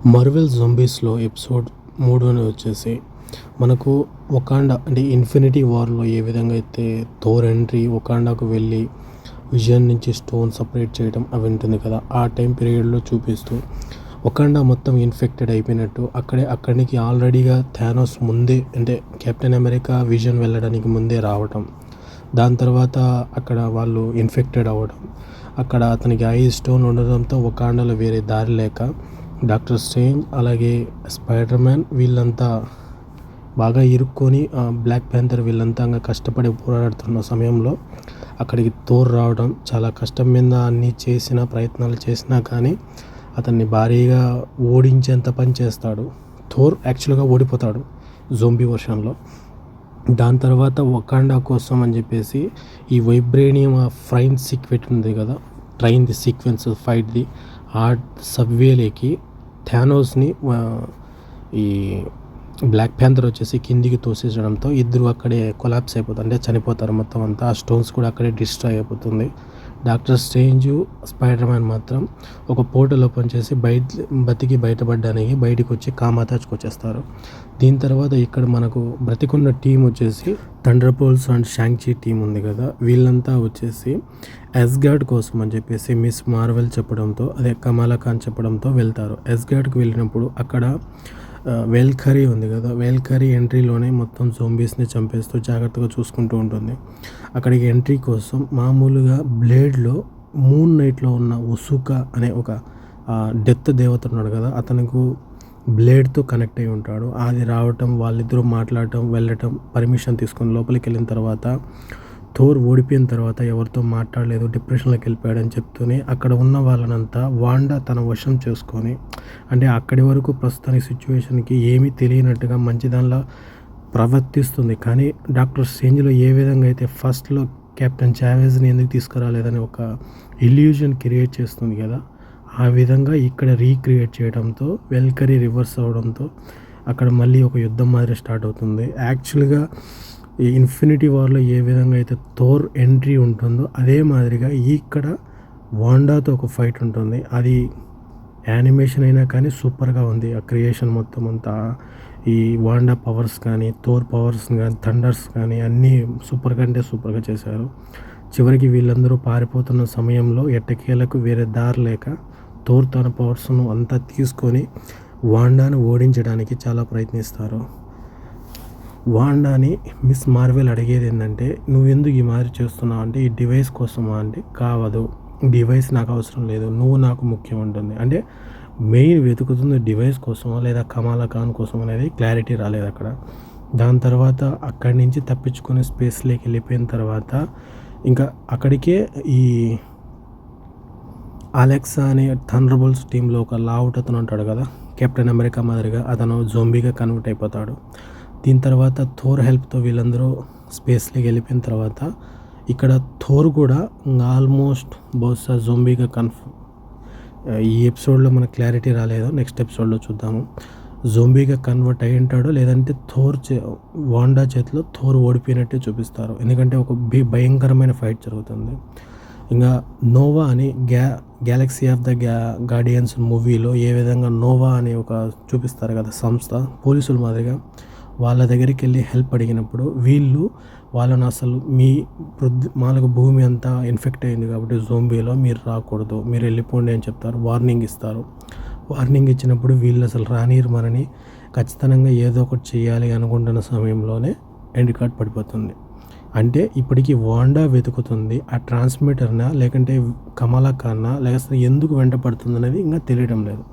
Marvel జొంబీస్‌లో episode 3 వచ్చేసి మనకు వకాండా అంటే ఇన్ఫినిటీ వార్‌లో ఏ విధంగా అయితే థోర్ ఎంట్రీ వకాండాకు వెళ్ళి విజన్ నుంచి స్టోన్ సపరేట్ చేయడం అవి ఉంటుంది కదా, ఆ టైం పీరియడ్‌లో చూపిస్తూ వకాండా మొత్తం ఇన్ఫెక్టెడ్ అయిపోయినట్టు అక్కడికి ఆల్రెడీగా థానోస్ ముందే అంటే కెప్టెన్ అమెరికా విజన్ వెళ్ళడానికి ముందే రావటం, దాని తర్వాత అక్కడ వాళ్ళు ఇన్ఫెక్టెడ్ అవ్వడం, అక్కడ అతనికి ఐ స్టోన్ ఉండడంతో వకాండాలో వేరే దారి లేక డాక్టర్ స్ట్రేంజ్ అలాగే స్పైడర్ మ్యాన్ వీళ్ళంతా బాగా ఇరుక్కొని బ్లాక్ ప్యాంథర్ వీళ్ళంతా కష్టపడి పోరాడుతున్న సమయంలో అక్కడికి థోర్ రావడం, చాలా కష్టం మీద అన్నీ ప్రయత్నాలు చేసినా కానీ అతన్ని భారీగా ఓడించేంత పని చేస్తాడు. థోర్ యాక్చువల్గా ఓడిపోతాడు జోంబీ వర్షన్లో. దాని తర్వాత వకాండా కోసం అని చెప్పేసి ఈ వైబ్రేనియం ఫ్రైన్ సీక్వెట్ ఉంది కదా, ట్రైన్ది సీక్వెన్స్ ఫైట్ది, ఆ సబ్వేలేకి థానోస్ని ఈ బ్లాక్ ప్యాంథర్ వచ్చేసి కిందికి తోసేయడంతో ఇద్దరు అక్కడే కొలాప్స్ అయిపోతారు, అంటే చనిపోతారు మొత్తం అంతా. ఆ స్టోన్స్ కూడా అక్కడే డిస్ట్రాయ్ అయిపోతుంది. డాక్టర్ స్ట్రేంజ్ స్పైడర్ మ్యాన్ మాత్రం ఒక పోర్టల్ ఓపెన్ చేసి బయటపడడానికి బయటికి వచ్చి కామాతాజ్కి వచ్చేస్తారు. దీని తర్వాత ఇక్కడ మనకు బ్రతికున్న టీం వచ్చేసి థండర్ బోల్ట్స్ అండ్ షాంగ్-చి టీం ఉంది కదా, వీళ్ళంతా వచ్చేసి అస్గార్డ్ కోసం అని చెప్పేసి మిస్ మార్వెల్ చెప్పడంతో, అదే కమాలా ఖాన్ చెప్పడంతో వెళ్తారు. అస్గార్డ్కి వెళ్ళినప్పుడు అక్కడ వెల్కరీ ఉంది కదా, వెల్కరీ ఎంట్రీలోనే మొత్తం జోంబీస్ని చంపేస్తూ జాగ్రత్తగా చూసుకుంటూ ఉంటుంది. అక్కడికి ఎంట్రీ కోసం మామూలుగా బ్లేడ్లో మూన్ నైట్లో ఉన్న ఉసుకా అనే ఒక డెత్ దేవత ఉన్నాడు కదా, అతనికి బ్లేడ్తో కనెక్ట్ అయి ఉంటాడు. అది రావటం, వాళ్ళిద్దరూ మాట్లాడటం, వెళ్ళటం, పర్మిషన్ తీసుకొని లోపలికి వెళ్ళిన తర్వాత థోర్ ఓడిపోయిన తర్వాత ఎవరితో మాట్లాడలేదు, డిప్రెషన్లోకి వెళ్ళిపోయాడని చెప్తూనే అక్కడ ఉన్న వాళ్ళనంతా వాండా తన వశం చేసుకొని, అంటే అక్కడి వరకు ప్రస్తుతానికి సిచ్యువేషన్కి ఏమీ తెలియనట్టుగా మంచిదానిలా ప్రవర్తిస్తుంది. కానీ డాక్టర్ స్ట్రేంజ్లో ఏ విధంగా అయితే ఫస్ట్లో కెప్టెన్ చావెజ్ని ఎందుకు తీసుకురాలేదని ఒక ఇల్యూజన్ క్రియేట్ చేస్తుంది కదా, ఆ విధంగా ఇక్కడ రీక్రియేట్ చేయడంతో వెల్కరీ రివర్స్ అవడంతో అక్కడ మళ్ళీ ఒక యుద్ధం మాదిరి స్టార్ట్ అవుతుంది. యాక్చువల్గా ఈ ఇన్ఫినిటీ వార్లో ఏ విధంగా అయితే థోర్ ఎంట్రీ ఉంటుందో అదే మాదిరిగా ఇక్కడ వాండాతో ఒక ఫైట్ ఉంటుంది. అది యానిమేషన్ అయినా కానీ సూపర్గా ఉంది. ఆ క్రియేషన్ మొత్తం అంతా, ఈ వాండా పవర్స్ కానీ, థోర్ పవర్స్ కానీ, థండర్స్ కానీ అన్నీ సూపర్గా అంటే సూపర్గా చేశారు. చివరికి వీళ్ళందరూ పారిపోతున్న సమయంలో ఎట్టకేలకు వేరే దారి లేక థోర్ తన పవర్స్ను అంతా తీసుకొని వాండాను ఓడించడానికి చాలా ప్రయత్నిస్తారు. వాండాని మిస్ మార్వెల్ అడిగేది ఏంటంటే, నువ్వెందుకు ఈ మాదిరి చేస్తున్నావు అంటే, ఈ డివైస్ కోసమా అంటే, కావదు, డివైస్ నాకు అవసరం లేదు, నువ్వు నాకు ముఖ్యం ఉంటుంది. అంటే మెయిన్ వెతుకుతుంది డివైస్ కోసమా లేదా కమాలా ఖాన్ కోసం అనేది క్లారిటీ రాలేదు అక్కడ. దాని తర్వాత అక్కడి నుంచి తప్పించుకొని స్పేస్లోకి వెళ్ళిపోయిన తర్వాత ఇంకా అక్కడికే ఈ అలెక్సా అనే థండర్ బోల్ట్స్ టీంలో ఒక లావుట్ అతను ఉంటాడు కదా, కెప్టెన్ అమెరికా మాదిరిగా, అతను జోంబీగా కన్వర్ట్ అయిపోతాడు. దీని తర్వాత థోర్ హెల్ప్తో వీళ్ళందరూ స్పేస్లోకి వెళ్ళిపోయిన తర్వాత ఇక్కడ థోర్ కూడా ఆల్మోస్ట్ బహుశా జోంబీగా ఈ ఎపిసోడ్లో మనకు క్లారిటీ రాలేదు, నెక్స్ట్ ఎపిసోడ్లో చూద్దాము. జోంబీగా కన్వర్ట్ అయి ఉంటాడో లేదంటే వాండా చేతిలో థోర్ ఓడిపోయినట్టే చూపిస్తారు. ఎందుకంటే ఒక భయంకరమైన ఫైట్ జరుగుతుంది. ఇంకా నోవా అని గ్యాలక్సీ ఆఫ్ ద గార్డియన్స్ మూవీలో ఏ విధంగా నోవా అని ఒక చూపిస్తారు కదా సంస్థ, పోలీసుల మాదిరిగా, వాళ్ళ దగ్గరికి వెళ్ళి హెల్ప్ అడిగినప్పుడు వీళ్ళు వాళ్ళని అసలు మాలకు భూమి అంతా ఇన్ఫెక్ట్ అయింది కాబట్టి జోంబీలో మీరు రాకూడదు, మీరు వెళ్ళిపోండి అని చెప్తారు, వార్నింగ్ ఇస్తారు. వార్నింగ్ ఇచ్చినప్పుడు వీళ్ళు అసలు రానియరు మనని, ఖచ్చితంగా ఏదో ఒకటి చేయాలి అనుకుంటున్న సమయంలోనే ఎండ్ కార్డ్ పడిపోతుంది. అంటే ఇప్పటికీ వాండా వెతుకుతుంది ఆ ట్రాన్స్మిటర్నా లేకంటే కమలా ఖాన్నా, లేకపోతే ఎందుకు వెంట పడుతుంది అనేది ఇంకా తెలియడం లేదు.